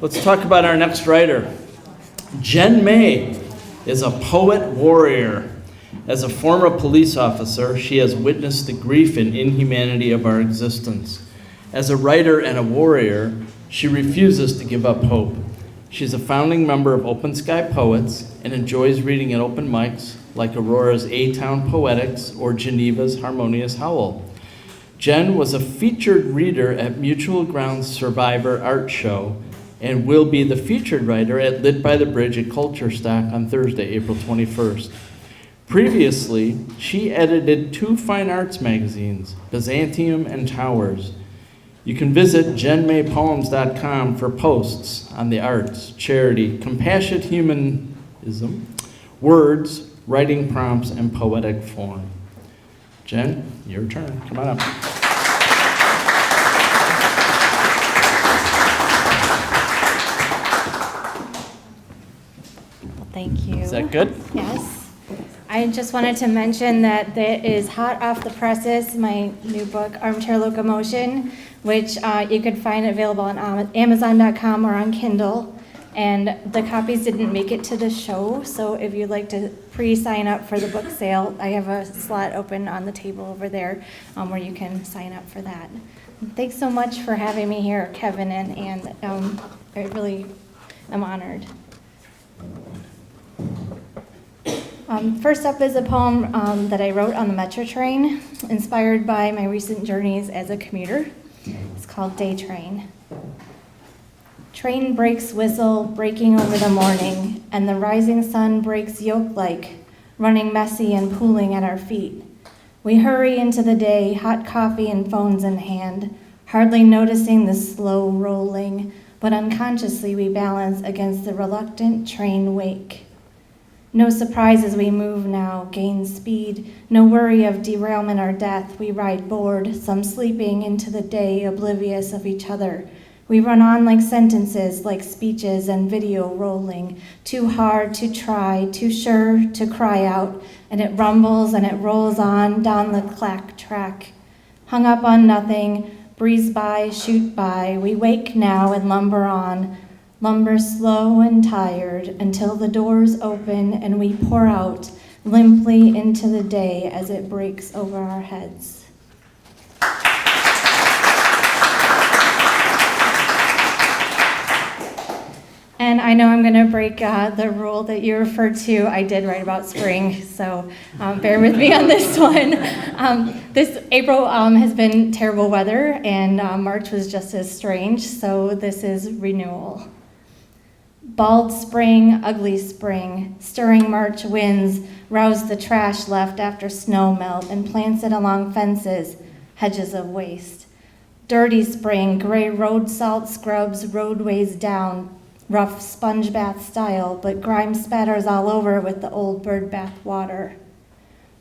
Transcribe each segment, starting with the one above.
Let's talk about our next writer. Jen May is a poet warrior. As a former police officer, she has witnessed the grief and inhumanity of our existence. As a writer and a warrior, she refuses to give up hope. She's a founding member of Open Sky Poets and enjoys reading at open mics like Aurora's A-Town Poetics or Geneva's Harmonious Howl. Jen was a featured reader at Mutual Ground's Survivor Art Show and will be the featured writer at Lit by the Bridge at Culture Stack on Thursday, April 21st. Previously, she edited 2 fine arts magazines, Byzantium and Towers. You can visit jenmaypoems.com for posts on the arts, charity, compassionate humanism, words, writing prompts, and poetic form. Jen, your turn. Come on up. Thank you. Is that good? Yes. I just wanted to mention that there is hot off the presses, my new book, Armchair Locomotion, which you could find available on Amazon.com or on Kindle. And the copies didn't make it to the show, so if you'd like to pre-sign up for the book sale, I have a slot open on the table over there where you can sign up for that. Thanks so much for having me here, Kevin and Ann. I really am honored. First up is a poem that I wrote on the Metro train, inspired by my recent journeys as a commuter. It's called Day Train. Train brakes whistle, breaking over the morning, and the rising sun breaks yoke-like, running messy and pooling at our feet. We hurry into the day, hot coffee and phones in hand, hardly noticing the slow rolling, but unconsciously we balance against the reluctant train wake. No surprise as we move now, gain speed, no worry of derailment or death. We ride bored, some sleeping into the day, oblivious of each other. We run on like sentences, like speeches and video rolling, too hard to try, too sure to cry out, and it rumbles and it rolls on down the clack track. Hung up on nothing, breeze by, shoot by, we wake now and lumber on, lumber slow and tired until the doors open and we pour out limply into the day as it breaks over our heads. And I know I'm going to break the rule that you referred to. I did write about spring, so bear with me on this one. This April has been terrible weather, and March was just as strange, so this is renewal. Bald spring, ugly spring, stirring March winds rouse the trash left after snow melt and plants it along fences, hedges of waste. Dirty spring, gray road salt scrubs roadways down, rough sponge bath style, but grime spatters all over with the old bird bath water.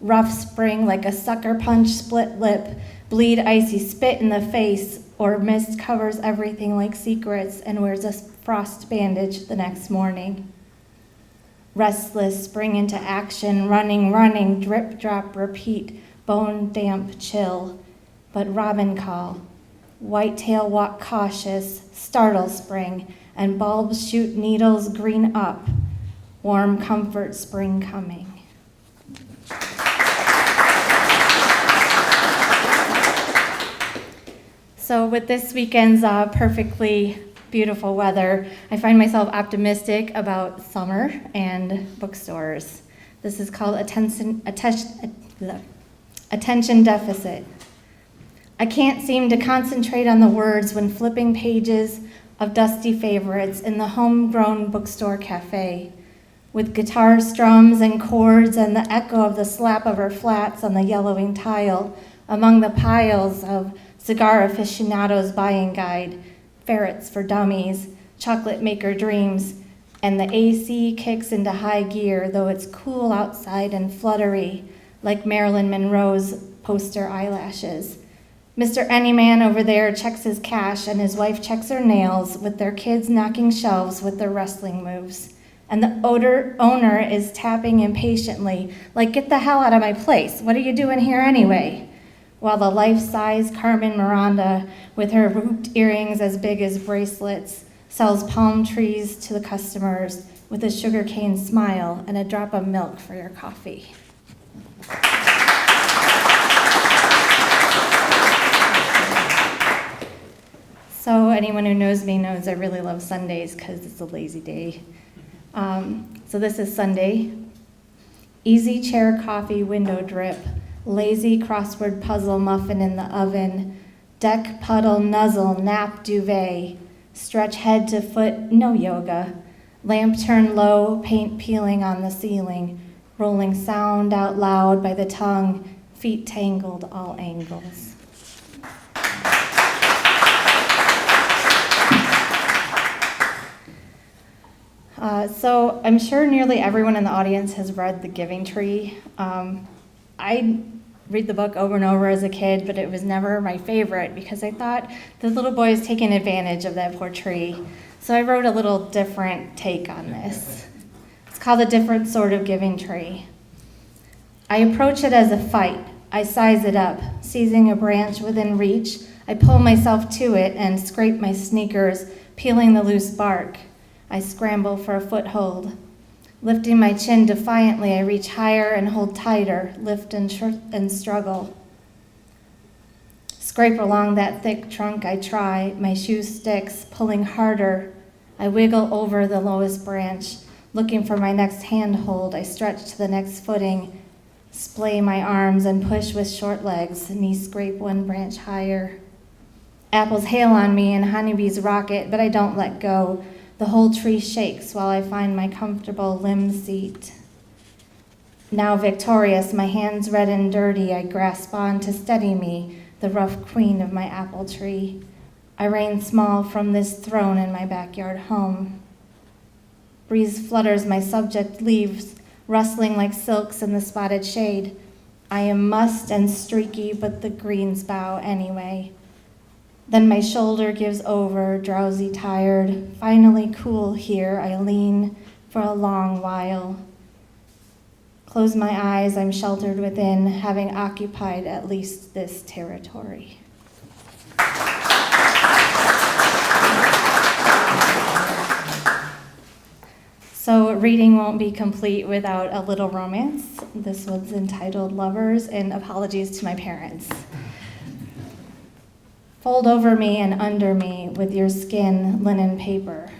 Rough spring like a sucker punch split lip, bleed icy spit in the face, or mist covers everything like secrets and wears a frost bandage the next morning. Restless spring into action, running, drip, drop, repeat, bone damp chill, but robin call. Whitetail walk cautious, startle spring, and bulbs shoot needles green up. Warm comfort spring coming. So with this weekend's perfectly beautiful weather, I find myself optimistic about summer and bookstores. This is called attention deficit. I can't seem to concentrate on the words when flipping pages of dusty favorites in the homegrown bookstore cafe, with guitar strums and chords and the echo of the slap of her flats on the yellowing tile among the piles of Cigar Aficionado's Buying Guide, Ferrets for Dummies, Chocolate Maker Dreams, and the AC kicks into high gear, though it's cool outside and fluttery, like Marilyn Monroe's poster eyelashes. Mr. Anyman over there checks his cash, and his wife checks her nails, with their kids knocking shelves with their wrestling moves. And the owner is tapping impatiently, like, get the hell out of my place. What are you doing here anyway? While the life-size Carmen Miranda, with her hooped earrings as big as bracelets, sells palm trees to the customers with a sugarcane smile and a drop of milk for your coffee. So anyone who knows me knows I really love Sundays because it's a lazy day. So this is Sunday. Easy chair coffee window drip, lazy crossword puzzle muffin in the oven, deck puddle nuzzle nap duvet, stretch head to foot no yoga, lamp turned low, paint peeling on the ceiling, rolling sound out loud by the tongue, feet tangled all angles. So I'm sure nearly everyone in the audience has read The Giving Tree. I read the book over and over as a kid, but it was never my favorite because I thought the little boy is taking advantage of that poor tree. So I wrote a little different take on this. It's called A Different Sort of Giving Tree. I approach it as a fight. I size it up. Seizing a branch within reach, I pull myself to it and scrape my sneakers, peeling the loose bark. I scramble for a foothold. Lifting my chin defiantly, I reach higher and hold tighter, lift and struggle. Scrape along that thick trunk I try, my shoe sticks, pulling harder. I wiggle over the lowest branch, looking for my next handhold. I stretch to the next footing, splay my arms and push with short legs, knee scrape one branch higher. Apples hail on me and honeybees rocket, but I don't let go. The whole tree shakes while I find my comfortable limb seat. Now victorious, my hands red and dirty, I grasp on to steady me, the rough queen of my apple tree. I reign small from this throne in my backyard home. Breeze flutters my subject leaves, rustling like silks in the spotted shade. I am mussed and streaky, but the greens bow anyway. Then my shoulder gives over, drowsy, tired, finally cool here, I lean for a long while. Close my eyes, I'm sheltered within, having occupied at least this territory. So reading won't be complete without a little romance. This one's entitled Lovers, and apologies to my parents. Fold over me and under me with your skin, linen paper.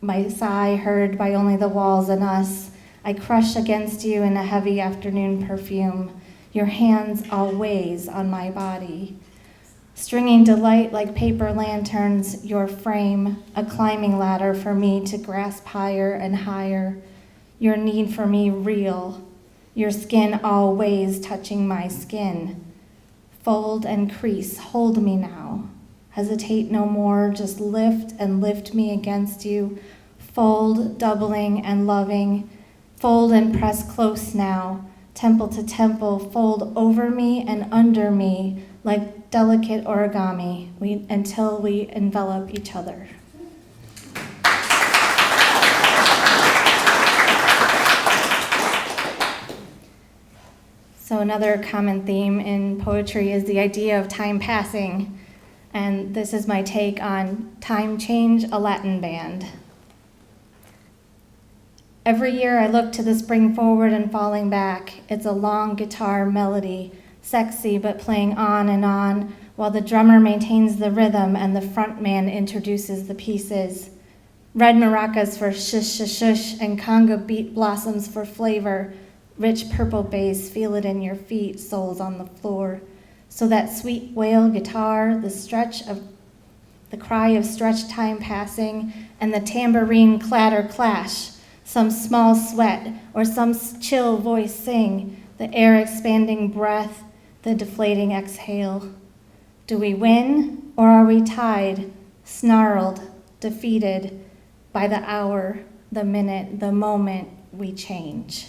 My sigh heard by only the walls and us. I crush against you in a heavy afternoon perfume, your hands always on my body. Stringing delight like paper lanterns, your frame, a climbing ladder for me to grasp higher and higher. Your need for me real, your skin always touching my skin. Fold and crease, hold me now. Hesitate no more, just lift and lift me against you. Fold, doubling and loving. Fold and press close now, temple to temple. Fold over me and under me like delicate origami until we envelop each other. So another common theme in poetry is the idea of time passing, and this is my take on Time Change, a Latin band. Every year I look to the spring forward and falling back. It's a long guitar melody, sexy but playing on and on, while the drummer maintains the rhythm and the front man introduces the pieces. Red maracas for shush shush shush and conga beat blossoms for flavor. Rich purple bass, feel it in your feet, soles on the floor. So that sweet wail guitar, the cry of stretched time passing, and the tambourine clatter clash, some small sweat or some chill voice sing, the air expanding breath, the deflating exhale. Do we win or are we tied, snarled, defeated by the hour, the minute, the moment we change?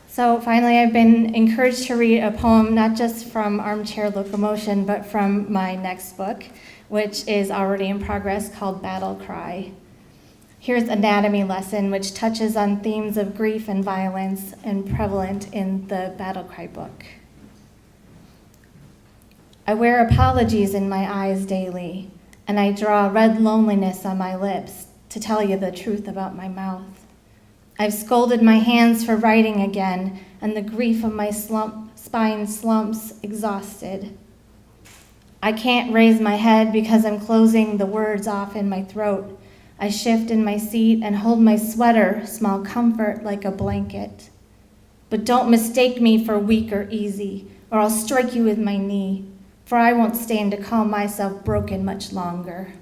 So finally, I've been encouraged to read a poem not just from Armchair Locomotion, but from my next book, which is already in progress, called Battle Cry. Here's Anatomy Lesson, which touches on themes of grief and violence and prevalent in the Battle Cry book. I wear apologies in my eyes daily, and I draw red loneliness on my lips to tell you the truth about my mouth. I've scolded my hands for writing again, and the grief of my spine slumps exhausted. I can't raise my head because I'm closing the words off in my throat. I shift in my seat and hold my sweater, small comfort like a blanket. But don't mistake me for weak or easy, or I'll strike you with my knee, for I won't stand to call myself broken much longer.